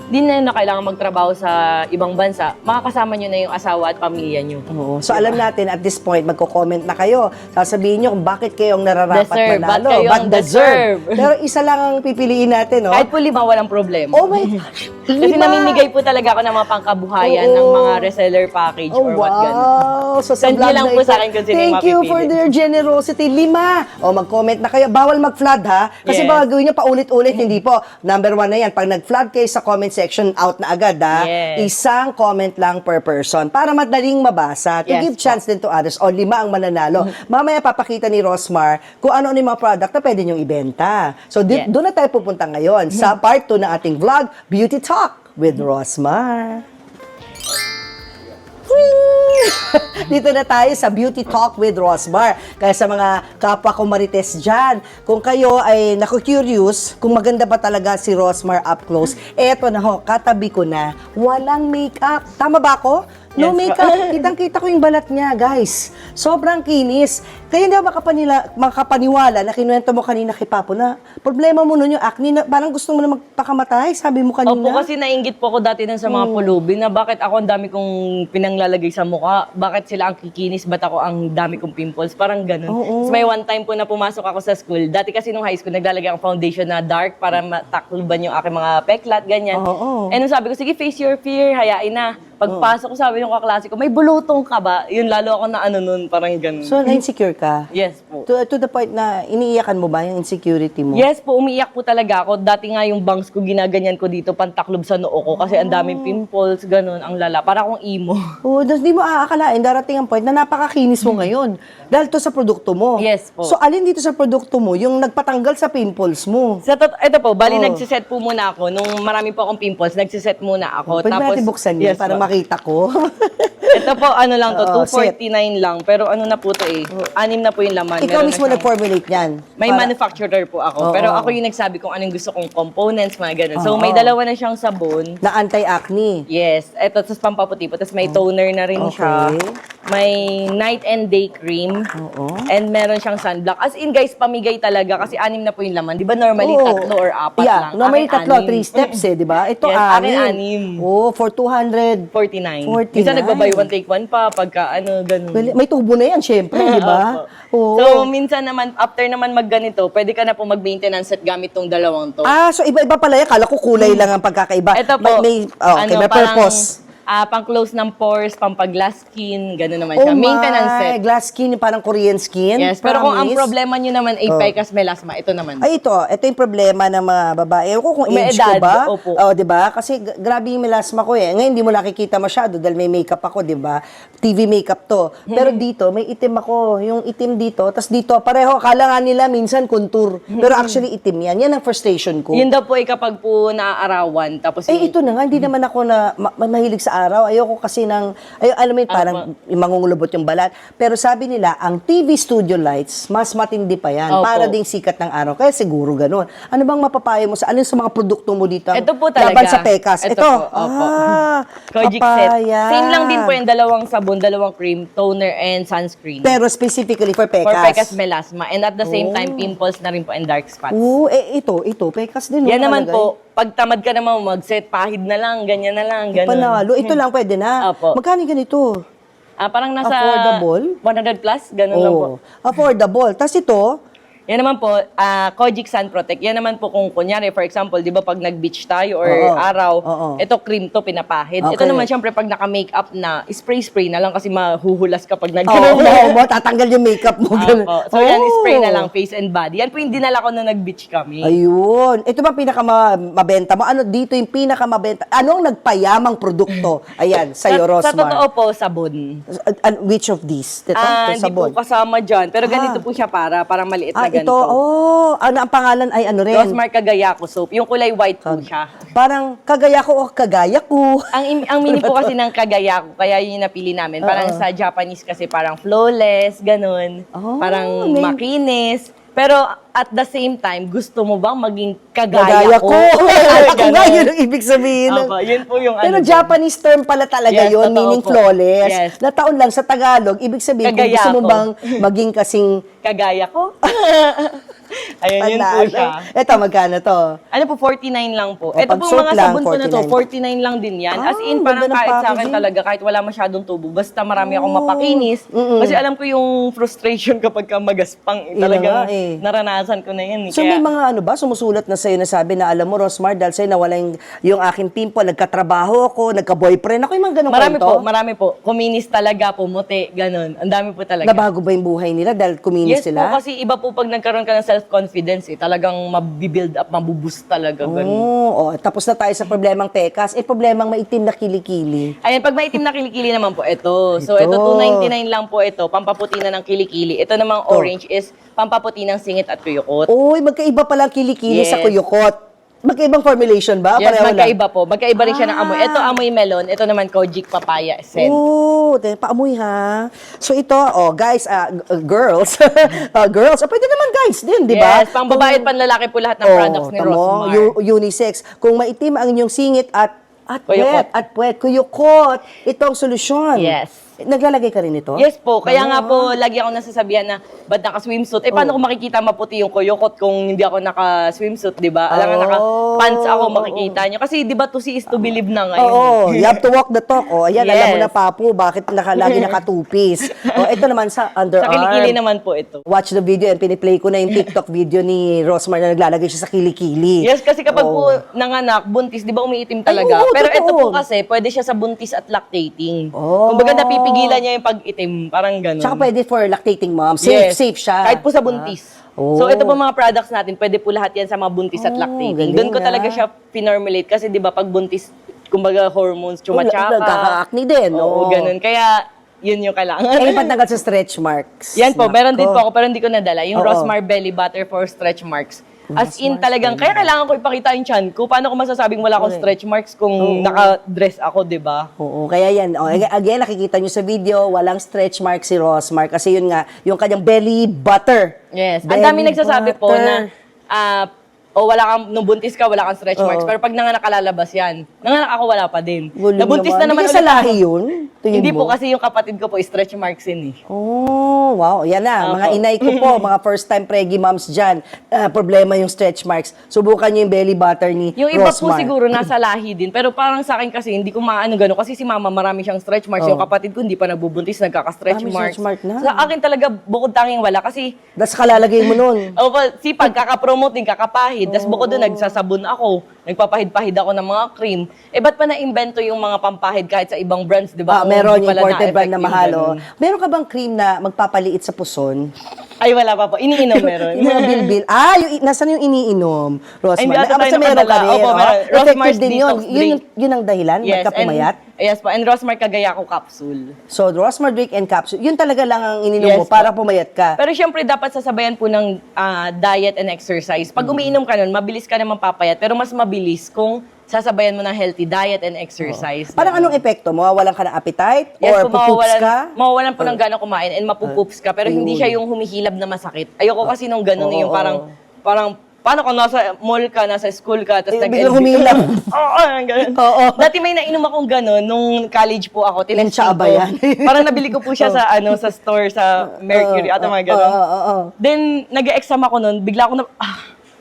Hindi na kailangan magtrabaho sa ibang bansa, makakasama nyo na yung asawa at pamilya nyo. Oo. So alam natin at this point, magko-comment na kayo. Sasabihin nyo kung bakit kayong nararapat Deserve, manalo. ba't kayo ang deserve? Pero isa lang ang pipiliin natin, no? Kahit po 5, walang problema. Oh my gosh! Kasi namimigay po talaga ako ng mga pangkabuhayan ng mga reseller package Oh, or what ganun. wow! So, sa Send nyo vlog lang na po ito, sa akin kung sino yung thank you mapipili. for their generosity. 5! O, mag-comment na kayo. Bawal mag-flood, ha? Kasi Yes. baka gawin nyo paulit-ulit. Hindi po. Number 1 na yan. Pag nag-flood kayo sa comment section, out na agad, ha? Yes. Isang comment lang per person para madaling mabasa. To Yes give po. chance din to others. O, 5 ang mananalo. Mamaya papakita ni Rosmar kung ano-ano yung mga product na pwede nyong ibenta. So, Yes. doon na tayo pupunta ngayon sa part 2 ng ating vlog, Beauty Talk with Rosmar. Dito na tayo sa Beauty Talk with Rosmar. Kaya sa mga kapwa ko marites dyan, kung kayo ay naku-curious kung maganda ba talaga si Rosmar up close, eto na ho, katabi ko na, walang makeup. Tama ba ako? No Yes, makeup. Kitang-kita ko yung balat niya, guys. Sobrang kinis. Kaya hindi ako makapaniwala na kinuwento mo kanina kay Papo na problema mo nun yung acne na parang gusto mo na magpakamatay, sabi mo kanina. Opo, kasi nainggit po ako dati nun sa mga pulubi na bakit ako ang dami kong pinanglalagay sa mukha, bakit sila ang kikinis, ba't ako ang dami kong pimples, parang ganun. Tapos may one time po na pumasok ako sa school, dati kasi nung high school, naglalagay ako foundation na dark para matakluban yung aking mga peklat, ganyan. Oo. And nung sabi ko, sige, face your fear, hayain na. Pagpasok ko, sabi yung kaklase ko, may bulutong ka ba? Yun, lalo ako na ano nun, parang ganun. So, na-insecure ka? Yes po. To the point na iniiyakan mo ba yung insecurity mo? Yes po, umiiyak po talaga ako. Dati nga yung bangs ko, ginaganyan ko dito, pantaklob sa noo ko kasi ang daming pimples, ganun, ang lala. Para akong emo. Oo, di mo aakalain, darating ang point na napakakinis mo ngayon. Dahil to sa produkto mo. Yes po. So, alin dito sa produkto mo, yung nagpatanggal sa pimples mo? Ito po, bali Oh. nagsiset po muna ako. Nung marami po akong pimples, nagsiset muna ako. Pwede natin buksan yun Yes para po. makita ko. Ito po, ano lang to, Oo, 249 lang. Pero ano na po to eh, 6 na po yung laman. Ikaw Meron na mismo siyang- nag-formulate yan. May Para- manufacturer po ako. Oo. Pero ako yung nagsabi kung anong gusto kong components, mga ganun. So Oo. may dalawa na siyang sabon. Na anti-acne. Yes, ito sa pampaputi po. Tapos may toner na rin siya. Okay. May night and day cream. Oo. And meron siyang sunblock. As in guys, pamigay talaga kasi 6 na po yung laman. Di ba normally Oo. 3 or 4 Yeah, lang? normally Akin, 3, 6. 3 steps eh, di ba? Ito, Yes, akin 6. Oh, for 200. 49. 49. Minsan nagbabuy one take one pa pagka ano, ganun. Well, may tubo na yan, syempre, di ba? Oo. So, minsan naman, after naman magganito, pwede ka na po mag-maintenance at gamit tong dalawang to. So iba-iba pala yan. Kala ko kulay lang ang pagkakaiba. Ito po, May ano, purpose. pang-close ng pores, pang-pag-glass skin, gano'n naman siya. Maintenance set. Glass skin, yung parang Korean skin. Yes, pero kung ang Promise. problema nyo naman ay pecas melasma, ito naman. Ay, ito yung problema ng mga babae. Ewan ko kung May age ko edad, ba? opo. Oh, 'di ba? Kasi grabe yung melasma ko eh. Ngayon hindi mo nakikita masyado dahil may makeup ako, 'di ba? TV makeup to. Pero dito may itim ako, yung itim dito, tas dito pareho akala nga nila minsan contour. Pero actually itim yan. Yan ang frustration ko. Yun daw po ay kapag po naaarawan, tapos Eh, ito na nga, hindi naman ako na mahilig sa araw. Ayoko kasi alam mo yun, parang mangungulubot yung balat. Pero sabi nila, ang TV studio lights, mas matindi pa yan. Opo. Para ding sikat ng araw. Kaya siguro ganun. Ano bang mapapayo mo alin sa mga produkto mo dito? Ito po talaga. Laban sa Pekas. Ito Ito. po, opo. Kojic Kojic set. Same lang din po yung dalawang sabon, dalawang cream, toner, and sunscreen. Pero specifically for Pekas. For Pekas Melasma. And at the same time, pimples na rin po and dark spots. Ito, Pekas din. Yan naman nakalagay. po, pag tamad ka naman mag-set, pahid na lang, ganyan na lang, ganun. Panalo. Ito lang pwede na. Opo. Magkano ganito? Parang nasa Affordable? 100 plus, ganun lang po. Affordable. Tapos ito, Yan naman po, Kojic Sun Protect. Yan naman po kung kunyari, for example, di ba pag nag-beach tayo or Oo. araw, Oo. ito cream to, pinapahid. Okay. Ito naman, syempre, pag naka-makeup na, spray-spray na lang kasi mahuhulas kapag Oo, nagkaroon na. tatanggal yung makeup mo. ganun. Opo. So yan, Oh. spray na lang, face and body. Yan po yung dinala ko na nag-beach kami. Ayun. Ito ba pinakamabenta mo? Ano dito yung pinakamabenta? Anong nagpayamang produkto? Ayan, sa'yo, Rosmar. Sa totoo po, sabon. Which of these? Ito, Hindi sabon. po kasama dyan. Pero ganito po siya parang maliit na Ito, ganito. ano ang pangalan ay ano rin? Rosmar Kagayako soap. Yung kulay white po siya. Parang kagaya ko o kagaya ko. Ang meaning po kasi ng Kagayako, kaya yun yung napili namin. Parang sa Japanese kasi parang flawless, ganun. Oh, Parang may- makinis. Pero at the same time, gusto mo bang maging Kagaya kagaya ko. ko? Ako nga, Ganun. yun ang ibig sabihin. Opo, yun po yung Pero ano. Japanese term pala talaga Yes, yun, totoo meaning po. flawless. Yes. Na taon lang sa Tagalog, ibig sabihin, kung Kagaya gusto mo ko. bang maging kasing Kagaya ko? Ayun, yun po panalo. siya. Ito, magkano to? Ano po, 49 lang po. O, Ito pag po soap mga lang, sabon ko na to, 49. 49 lang din yan. Ah, As in, ang parang ganda ng kahit sa akin packaging. talaga, kahit wala masyadong tubo, basta marami akong mapakinis. Kasi alam ko yung frustration kapag ka magaspang. Yun Talagang nga eh. naranasan ko na yan. So may mga ano ba, sumusulat na sa'yo na sabi na, alam mo, Rosmar, dahil sa'yo nawala yung aking pimple, nagkatrabaho ako, nagka-boyfriend ako, yung mga ganun Marami po. Kuminis talaga, pumuti, ganun. Ang dami po talaga. Nabago ba yung buhay nila dahil kuminis Yes sila? po, kasi iba po pag nagkaroon ka ng self-confidence, talagang mabibuild up, mabuboost talaga. Ganun. Tapos na tayo sa problemang Pekas. Problemang maitim na kilikili. Ayan, pag maitim na kilikili naman po, ito. So, ito, 299 lang po ito, pampaputi na ng kilikili. Ito namang orange is pampaputi ng singit at kuyukot. Uy, magkaiba pala ang kilikili Yes. sa kuyukot. Magkaibang formulation ba? Yes, Pareho lang? magkaiba po. Magkaiba rin siya ng amoy. Ito, amoy melon. Ito naman, Kojic papaya scent. Paamoy ha. So ito, guys, girls. Girls, pwede naman guys din, di ba? Yes, pang babae at panlalaki po lahat ng products ni tamo, Rosmar. Unisex. Kung maitim ang inyong singit at Kuyukot. kuyukot, ito ang solusyon. Yes. Naglalagay ka rin ito? Yes po. Kaya nga po, lagi ako nasasabihan na, ba't naka-swimsuit? Paano ko makikita maputi yung kuyukot kung hindi ako naka-swimsuit, di ba? Alam nga, naka-pants ako, makikita nyo. Kasi di ba, to see is to believe na ngayon. Oo, you have to walk the talk. Ayan, alam mo Yes. na, Papu, bakit lagi nakatupis. Ito naman sa underarm. Sa kilikili naman po ito. Watch the video and piniplay ko na yung TikTok video ni Rosmar na naglalagay siya sa kilikili. Yes, kasi kapag po nanganak, buntis, di ba umiitim talaga? oo, Pero ito totoo. po kasi, pwede siya sa buntis at lactating. Oh. Kumbaga napipigilan niya yung pag-itim, parang ganun. Tsaka pwede for lactating mom. Safe, Yes. safe siya. Kahit po sa buntis. Oh. So ito po mga products natin, pwede po lahat yan sa mga buntis at galing lactating. Doon ko talaga ah. siya finormulate kasi di ba pag buntis, kumbaga hormones, chumatsaka. Nagkaka-acne din. Oo, ganun. Kaya yun yung kailangan. Pantanggal sa stretch marks. Yan po, meron din Nako. po ako pero hindi ko nadala. Yung Oo. Rosmar Belly Butter for stretch marks. As in talagang, kaya kailangan ko ipakita yung chan ko. Paano ko masasabing wala akong stretch marks kung naka-dress ako, di ba? Oo, kaya yan. Again, nakikita nyo sa video, walang stretch mark si Rosmar kasi yun nga, yung kanyang belly butter. Yes. Ang Belly dami nagsasabi po butter. na, wala kang, nung buntis ka, wala kang stretch marks. Pero pag nanganak ka, lalabas yan. Nanganak ako, wala pa din. Walang Nabuntis na naman Hindi ka sa ulit ako. lahi yun? Tingin Hindi mo? po kasi yung kapatid ko po, stretch marks yun eh. Oh, wow. Yan na. Mga Opo. inay ko po, mga first-time preggy moms dyan. Problema yung stretch marks. Subukan nyo yung belly butter ni Yung iba po Rosmar. siguro nasa lahi din. Pero parang sa akin kasi, hindi ko maano gano'n. Kasi si mama marami siyang stretch marks. Yung kapatid ko, hindi pa nagbubuntis, nagkaka-stretch May marks. stretch mark na. Sa akin talaga, bukod tanging wala. Kasi, Tapos kalalagay mo nun. sipag, kakapromote din, kakapahid. Tapos bukod doon, nagsasabon ako. Nagpapahid-pahid ako ng mga cream. Ba't pa na-invento yung mga pampahid kahit sa ibang brands, di ba? Kung Meron hindi yung pala imported brand na na-effect yung mahal. Oh. ganun. Meron ka bang cream na magpapaliit sa puson? Ay, wala pa po. Iniinom meron. Yung mga bilbil. Nasaan yung iniinom? Rosmar. Ay, hindi ata tayo Basta meron ka nakadala. rin. Opo, meron. Effective Rosmar's din yun. Detox Drink. Yun ang dahilan? Magkapumayat? Yes po. And Rosmar Kagayako capsule. So, Rosmar drink and capsule. Yun talaga lang ang ininom Yes mo po. para pumayat ka. Pero syempre, dapat sasabayan po ng diet and exercise. Pag umiinom ka nun, mabilis ka naman papayat. Pero mas mabilis kung sasabayan mo ng healthy diet and exercise. Parang anong epekto? Mawawalan ka ng appetite? Yes, or po, pupoops ka? mawawalan po ng gano'ng kumain and mapupoops ka, pero hindi siya yung humihilab na masakit. Ayoko kasi nung gano'n, yung parang, paano kung nasa mall ka, nasa school ka, tapos Biglang humilab. Oo, ganun. Oo. Dati may nainom akong gano'n, nung college po ako, Lensya tinesting ba ko. yan? Parang nabili ko po siya sa sa store, sa Mercury, at mga gano'n. Oo. Then, nag-exam ako nun, bigla ako na,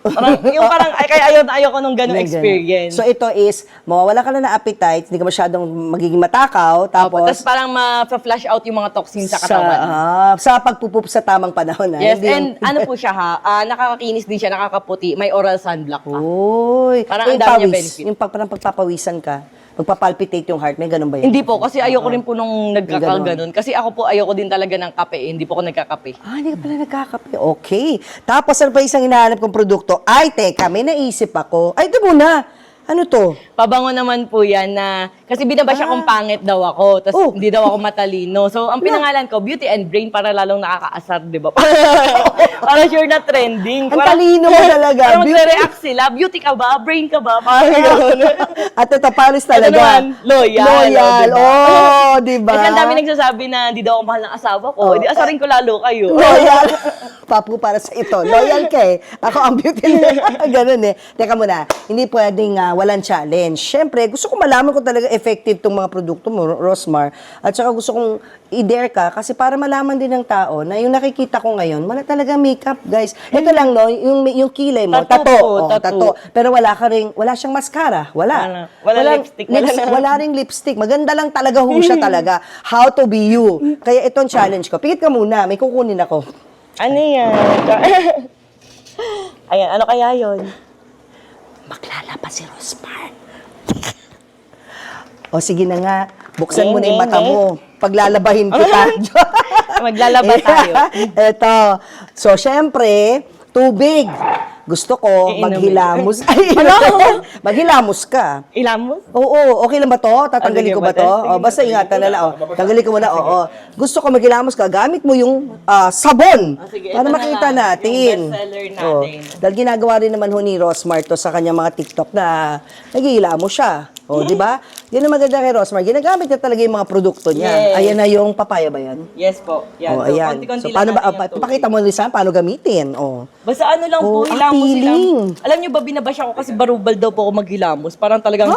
parang, kaya ayoko nung gano'ng experience. So ito is, mawawala ka na ng appetite, hindi ka masyadong magiging matakaw, tapos Tapos parang ma-flash out yung mga toxins sa katawan. sa pagpupup sa tamang panahon. Yes, Hindi and ano po siya nakakakinis din siya, nakakaputi, may oral sunblock pa. Uy. Parang Yung ang dami niya pawis, benefit. yung parang pagpapawisan ka, magpapalpitate yung heart, may ganun ba yun? Hindi po, kasi ayoko rin po nung nagkakaganon. Kasi ako po ayoko din talaga ng kape, hindi po ako nagkakape. Hindi ka pala nagkakape. Okay. Tapos, ano pa isang hinahanap kong produkto? Ay, teka, may naisip ako. Ay, ito muna. Ano to? Pabango naman po yan na, kasi binabasya kong pangit daw ako, tapos Oh. hindi daw ako matalino. So, ang pinangalan ko, Beauty and Brain, para lalong nakakaasar, di ba? Para sure na trending. Ang talino mo talaga. Parang magre-react sila, beauty ka ba? Brain ka ba? Parang gano'n. At ito, Paris talaga. Ito naman, loyal. Loyal. Oh, Oh, di ba? Kasi ang dami nagsasabi na hindi daw ako mahal ng asawa ko. Hindi, asarin ko lalo kayo. Loyal. Papu para sa ito. Loyal ka eh. Ako ang beauty. Ganun eh. Teka muna, hindi pwedeng walang challenge. Siyempre, gusto ko malaman kung talaga effective tong mga produkto mo, Rosmar. At saka gusto kong i-dare ka kasi para malaman din ng tao na yung nakikita ko ngayon, wala talaga makeup, guys. Ito lang, no, yung kilay mo, Tattoo tattoo. po, Oh, tattoo. Pero wala siyang mascara. Wala. Walang lipstick, wala na. Wala ring lipstick. Maganda lang talaga ho siya talaga. How to be you. Kaya itong challenge ko. Pikit ka muna, may kukunin ako. Ano yan? Ayan, ano kaya yon? Maglalaba si Rosmar. O sige na nga, buksan mo na yung mata mo. Paglalabahin kita. Maglalaba tayo. Eto. So, syempre, tubig. Gusto ko Iinumin. maghilamos. Ay, maghilamos ka. Ilamos? Oo, okay lang ba to? Tatanggalin sige ko ba ba, to? Tess? O, basta ingatan na lang. O, tanggalin ko muna. Oo. Gusto ko maghilamos ka. Gamit mo yung sabon. Sige, Para ito na makita lang, natin. yung bestseller natin. Dahil ginagawa rin naman ho ni Rosmar to sa kanyang mga TikTok na naghihilamos siya. O, di ba? Yan ang maganda kay Rosmar. Ginagamit niya talaga yung mga produkto niya. Yes. Ayan na yung papaya ba yan? Yes po. Yan. O, So, ayan. konti-konti So, paano lang ba, natin yung tubig. pakita mo rin sa paano gamitin. O. Basta ano lang po, Oh, hilamos appealing. lang. Alam niyo ba, binabasya ko kasi barubal daw po ako maghilamos. Parang talagang,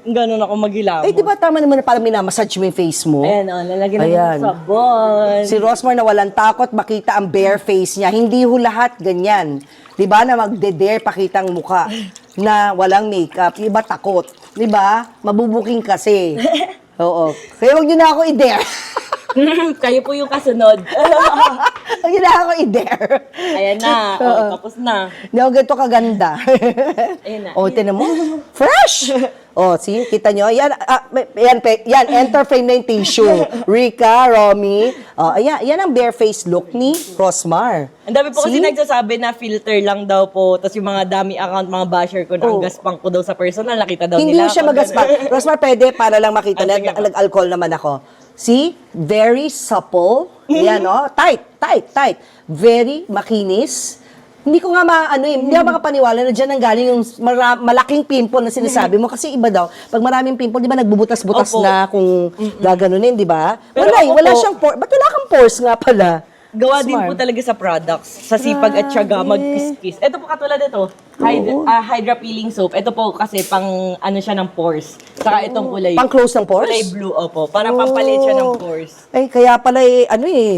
gano'n ako maghilamos. Eh, di ba tama naman na parang minamassage mo yung face mo? Ayan o, lalagyan natin Ayan. ng sabon. Si Rosmar na walang takot makita ang bare face niya. Hindi ho lahat ganyan. 'Di ba na magde-dare pakita ang mukha na walang makeup. Yung iba takot. 'Di ba? Mabubuking kasi. Oo. Kaya wag niyo na ako i-dare. Kayo po yung kasunod. Wag niyo na ako i-dare. Ayan na. O, tapos na. Hindi ako ganito kaganda. Ayan na. O, tinan mo. Fresh! O, see? Kita nyo? Yan, yan, enter frame na yung tissue. Rika, Romy. O, ayan, yan ang bare face look ni Rosmar. Ang dami po kasi See? nagsasabi na filter lang daw po, tapos yung mga dami account, mga basher ko na ang gaspang ko daw sa personal, nakita daw Hindi nila. siya ako, magaspa. ganun. Rosmar, pwede para lang makita na Sige po. nag-alcohol naman ako. See? Very supple. Yan, no? Tight. Very makinis. Hindi ko nga hindi ako makapaniwala na dyan ang galing yung malaking pimple na sinasabi mo. Kasi iba daw, pag maraming pimple, di ba nagbubutas-butas Opo. na kung gaganunin, di ba? Pero ako Wala po- siyang pores. Ba't wala kang pores nga pala? Gawa din Smart. po talaga sa products, sa sipag at syaga, mag-kiss-kiss. Ito po katulad ito, Hydra Peeling Soap. Ito po kasi pang ano siya ng pores. Saka itong kulay. Pang-close ng pores? Kulay blue, opo. Para pampalit siya ng pores. Ay, kaya pala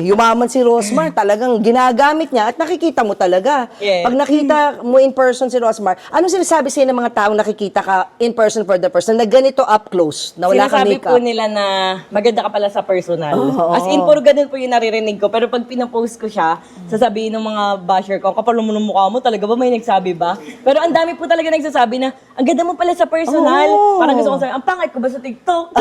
yumaman si Rosmar. Talagang ginagamit niya at nakikita mo talaga. Yes. Pag nakita mo in person si Rosmar, ano sinasabi sa'yo ng mga taong nakikita ka in person for the person na ganito up close, na wala kang Sinasabi makeup? po nila na maganda ka pala sa personal. Oo. As in, puro ganun po yung naririnig ko. Pero pag pinapost ko siya, sasabihin ng mga basher ko, kapal mo ng mukha mo, talaga ba may nagsabi ba? Pero ang dami po talaga nagsasabi na, ang ganda mo pala sa personal. Oo. Parang gusto ko sabi, ang pangit ko ba sa TikTok?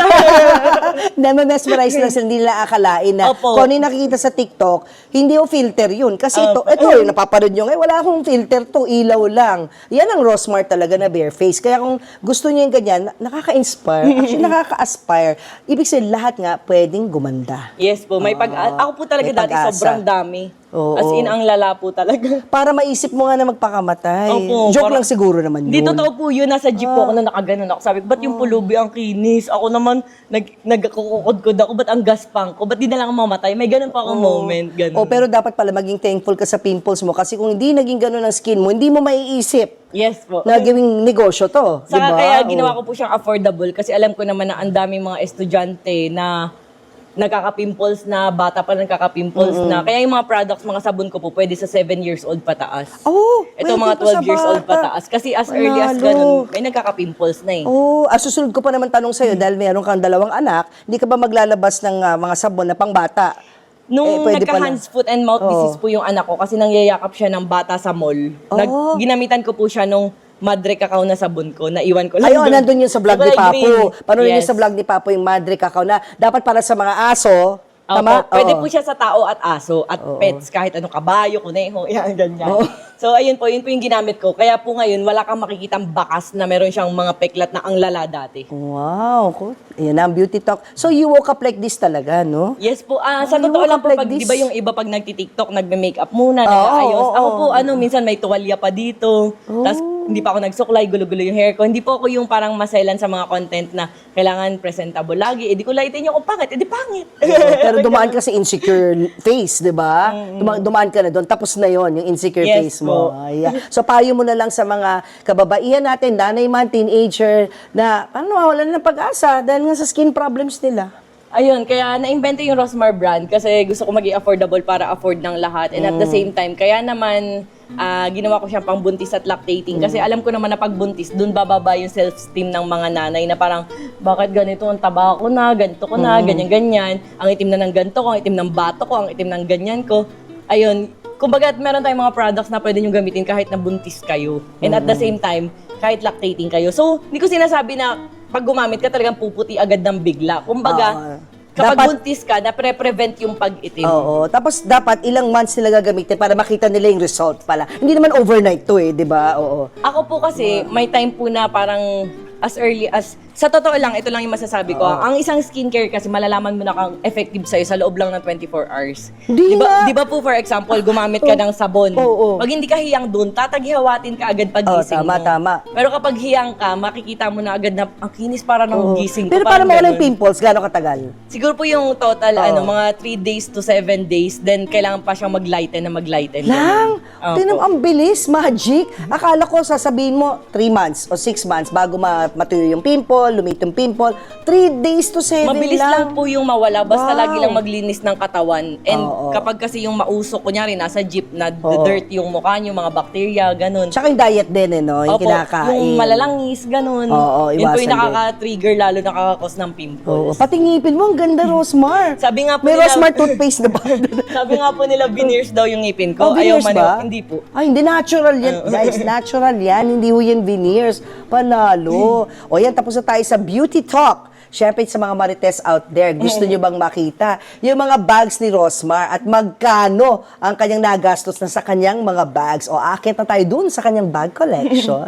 Na-mesmerize lang sila, hindi nila akalain na Opo. kung ano yung nakikita sa TikTok, hindi yung filter yun. Kasi ito, yung napapanood nyo, wala akong filter to, ilaw lang. Yan ang Rosmar talaga na bare face. Kaya kung gusto niyo yung ganyan, nakaka-inspire, actually nakaka-aspire. Ibig sabihin, lahat nga pwedeng gumanda. Yes po, may ako po talaga May dati pag-asa. sobrang sobrang dami. Oo. As in, ang lala po talaga. Para maisip mo nga na magpakamatay. Opo, Joke parang- lang siguro naman yun. Hindi totoo po yun. Nasa jeep po ako na nakaganon ako. Sabi ko, ba't yung pulubi ang kinis? Ako naman, nagkukukod ako. Ba't ang gaspang ko? Ba't di na lang mamatay? May ganun pa akong moment. Ganun. Oh, pero dapat pala maging thankful ka sa pimples mo kasi kung hindi naging ganun ang skin mo, hindi mo maiisip Yes po. na gawing negosyo to. Saka diba? kaya ginawa ko po siyang affordable kasi alam ko naman na ang daming mga estudyante na nagkaka-pimples na, bata pa nagkaka-pimples na. Kaya yung mga products, mga sabon ko po, pwede sa 7 years old pataas. Oh, Ito pwede mga pa sa 12 years old bata. pataas. Kasi as early as Panalo. ganun, may nagkaka-pimples na eh. Oh, susunod ko pa naman tanong sa'yo, dahil meron kang 2 anak, hindi ka ba maglalabas ng mga sabon na pangbata? Nung pwede nagka-hands, foot, and mouth disease po yung anak ko kasi nangyayakap siya ng bata sa mall. Oh. Ginamitan ko po siya nung Madre Cacao na sabon ko, naiwan ko lang. Ayun, nandun yun sa vlog ni Kulay Papo. green. Panorin niyo Yes. sa vlog ni Papo yung Madre Cacao na dapat para sa mga aso. Tama? Opo, pwede Oo. po siya sa tao at aso at pets, kahit anong kabayo, kuneho, yan, ganyan. Oo. So, ayun po, yun po yung ginamit ko. Kaya po ngayon, wala kang makikitang bakas na meron siyang mga peklat na ang lala dati. Wow, cool. Ayan na ang beauty talk. So you woke up like this talaga, no? Yes po, sa you totoo woke lang up po, like pag, this? di ba yung iba pag nagti-tiktok, nagme-makeup muna, Oo, nag-aayos. oo, Ako oo. po, minsan may tuwalya pa dito. Tapos, hindi pa ako nagsuklay, gulo-gulo yung hair ko. Hindi po ako yung parang maselan sa mga content na kailangan presentable lagi. Eh, di ko lightin yung kung pangit, eh, di pangit. Pero dumaan ka sa insecure face, di ba? Dumaan ka na doon. Tapos na yon yung insecure Yes face mo. po. Ayan. So, payo mo na lang sa mga kababaihan natin, nanay man, teenager, na paano wala na ng pag-asa dahil nga sa skin problems nila. Ayun, kaya na-invento yung Rosmar brand kasi gusto ko maging affordable para afford ng lahat. And at the same time, kaya naman ginawa ko siyang pangbuntis at lactating kasi alam ko naman na pagbuntis, dun bababa yung self-esteem ng mga nanay na parang, bakit ganito, ang taba ko na, ganito ko na, ganyan-ganyan. Ang itim na ng ganito ko, ang itim ng bato ko, ang itim ng ganyan ko. Ayun, kumbaga meron tayong mga products na pwede nyo gamitin kahit na buntis kayo. And at the same time, kahit lactating kayo. So, hindi ko sinasabi na pag gumamit ka talagang puputi agad ng bigla. Kumbaga, kapag Dapat- buntis ka, na-prevent yung pag-itim. Oo. Tapos dapat ilang months nila gagamitin para makita nila yung result pala. Hindi naman overnight to eh, di ba? Oo. Ako po kasi, may time po na parang as early as, sa totoo lang, ito lang yung masasabi ko. Ang isang skincare kasi malalaman mo na kang effective sa'yo sa loob lang ng 24 hours. Hindi nga. Di ba po, for example, gumamit ka ng sabon. Oo. Pag hindi ka hiyang dun, tataghihawatin ka agad pag gising tama, mo. tama. Pero kapag hiyang ka, makikita mo na agad na ang kinis para ng gising ko. Pero para parang mawala yung ganun. pimples, gaano katagal? Siguro po yung total, mga 3 days to 7 days, then kailangan pa siyang mag-lighten na mag-lighten. Lang! Opo. Tinan mo, ang bilis, magic. Akala ko sasabihin mo 3 months o 6 months bago matuyo yung pimple, lumit yung pimple. 3 days to 7 Mabilis lang po yung mawala, basta Wow. lagi lang maglinis ng katawan. And Oo. kapag kasi yung mausok, kunyari nasa jeep na dirt yung mukha nyo, mga bacteria, ganun. Tsaka yung diet din, eh, no? Yung Opo, kinakain. yung malalangis, ganun. Oo, Yun po iwasan yung nakaka-trigger, lalo nakakakos ng pimples. Oo. Pati ngipin mo, ang ganda, Rosmar. Sabi nga po May nila- Rosmar toothpaste na ba? Sabi nga po nila, veneers daw yung ngipin ko. Oh, veneers Ayaw ba? Hindi po. Ay, hindi. Natural yan. Guys, natural yan. Hindi ho yan veneers. Panalo. O yan, tapos na tayo sa beauty talk. Siyempre, sa mga marites out there, gusto nyo bang makita yung mga bags ni Rosmar at magkano ang kanyang nagastos na sa kanyang mga bags? O akit na tayo dun sa kanyang bag collection.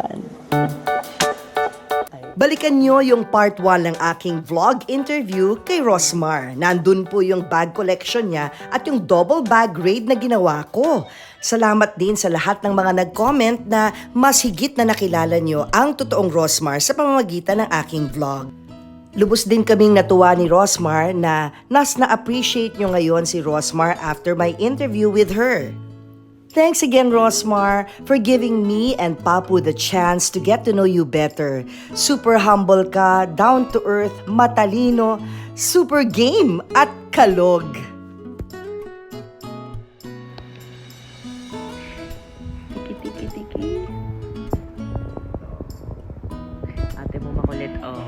Balikan nyo yung part 1 ng aking vlog interview kay Rosmar. Nandun po yung bag collection niya at yung double bag raid na ginawa ko. Salamat din sa lahat ng mga nag-comment na mas higit na nakilala nyo ang totoong Rosmar sa pamamagitan ng aking vlog. Lubos din kaming natuwa ni Rosmar na na-appreciate nyo ngayon si Rosmar after my interview with her. Thanks again, Rosmar, for giving me and Papu the chance to get to know you better. Super humble ka, down to earth, matalino, super game at kalog. Tiki-tiki-tiki. Ate mo makulit, oh.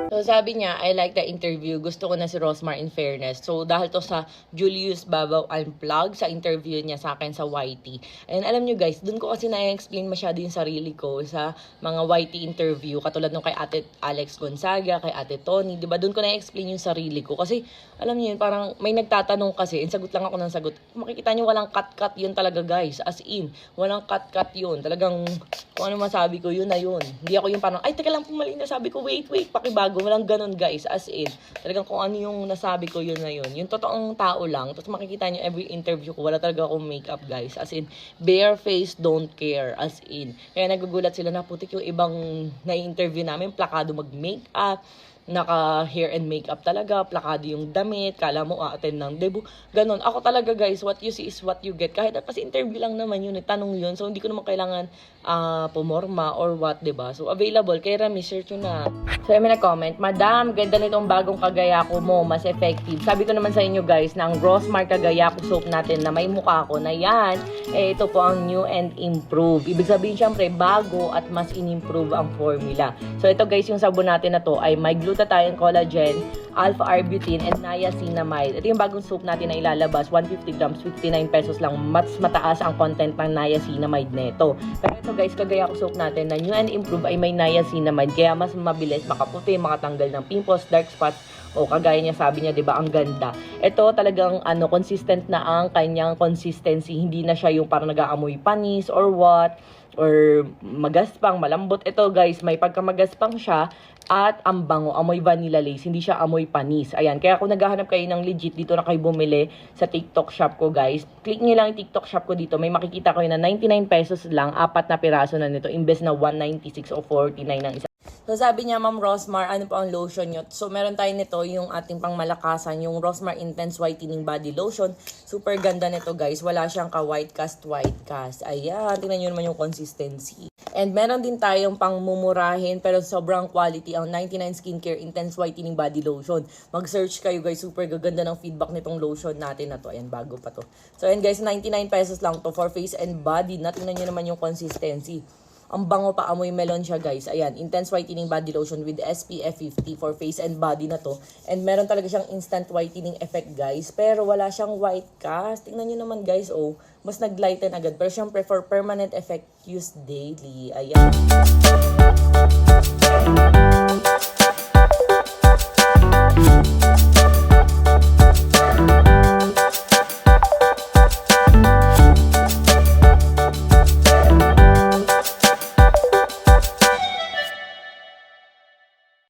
So, sabi niya, I like the interview. Gusto ko na si Rosmar in fairness. So, dahil to sa Julius Babaw Unplugged, sa interview niya sa akin sa YT. And alam nyo guys, dun ko kasi na-explain masyado yung sarili ko sa mga YT interview. Katulad nung kay Ate Alex Gonzaga, kay Ate Tony. Diba? Dun ko na-explain yung sarili ko. Kasi, alam niyo yun, parang may nagtatanong kasi, and sagot lang ako ng sagot. Makikita niyo walang cut-cut yun talaga guys. As in, walang cut-cut yun. Talagang, kung ano masabi ko, yun na yun. Hindi ako yung parang, ay, teka lang pumali na sabi ko, wait, pakibago. Walang ganun guys, as in. Talagang kung ano yung nasabi ko, yun na yun. Yung totoong tao lang. Tapos makikita nyo every interview ko, wala talaga akong makeup guys. As in, bare face, don't care. As in. Kaya nagugulat sila na putik yung ibang na-interview namin, plakado mag-makeup, naka-hair and makeup talaga, plakado yung damit, kala mo attend ng debut, ganun. Ako talaga guys, what you see is what you get. Kahit kasi interview lang naman yun, tanong yun. So, hindi ko naman kailangan pumorma or what, diba? So, available. Kay Rami, search yun na. So, may na-comment, Madam, ganda nitong bagong kagayako mo, mas effective. Sabi ko naman sa inyo guys, na ang Rosmar kagayako soap natin na may mukha ko na yan, ito po ang new and improve. Ibig sabihin, syempre, bago at mas in-improve ang formula. So, ito guys, yung sabon natin na to ay may glutathione, collagen, alpha-arbutin, and niacinamide. Ito yung bagong soap natin na ilalabas. 150 grams, 59 pesos lang. Mas mataas ang content ng niacinamide neto. Pero ito guys, kagaya ko soap natin na new and improve ay may niacinamide. Kaya mas mabilis makaputi, makatanggal ng pimples, dark spots, o kagaya niya sabi niya, 'di ba, ang ganda. Ito talagang consistent na ang kanyang consistency. Hindi na siya yung parang nag-aamoy panis or what, or magaspang, malambot. Ito guys, may pagkamagaspang siya at ang bango, amoy vanilla lace, hindi siya amoy panis. Ayan, kaya kung naghahanap kayo ng legit, dito na kayo bumili sa TikTok shop ko guys. Click niyo lang yung TikTok shop ko dito, may makikita kayo na 99 pesos lang, 4 na piraso na nito, imbes na 196 o 49 ng isa. So sabi niya, Ma'am Rosmar, ano po ang lotion nyo? So meron tayo nito, yung ating pangmalakasan, yung Rosmar Intense Whitening Body Lotion. Super ganda nito guys, wala siyang ka-white cast. Ayan, tingnan nyo naman yung consistency. And meron din tayong pangmumurahin pero sobrang quality, ang 99 Skincare Intense Whitening Body Lotion. Mag-search kayo guys, super gaganda ng feedback nitong lotion natin na to. Ayan, bago pa to. So ayan guys, 99 pesos lang to for face and body. Tingnan nyo naman yung consistency. Ang bango pa, amoy melon siya guys. Ayan, Intense Whitening Body Lotion with SPF 50 for face and body na to. And meron talaga siyang instant whitening effect guys. Pero wala siyang white cast. Tingnan nyo naman guys, oh. Mas nag-lighten agad. Pero syempre for permanent effect, use daily. Ayan.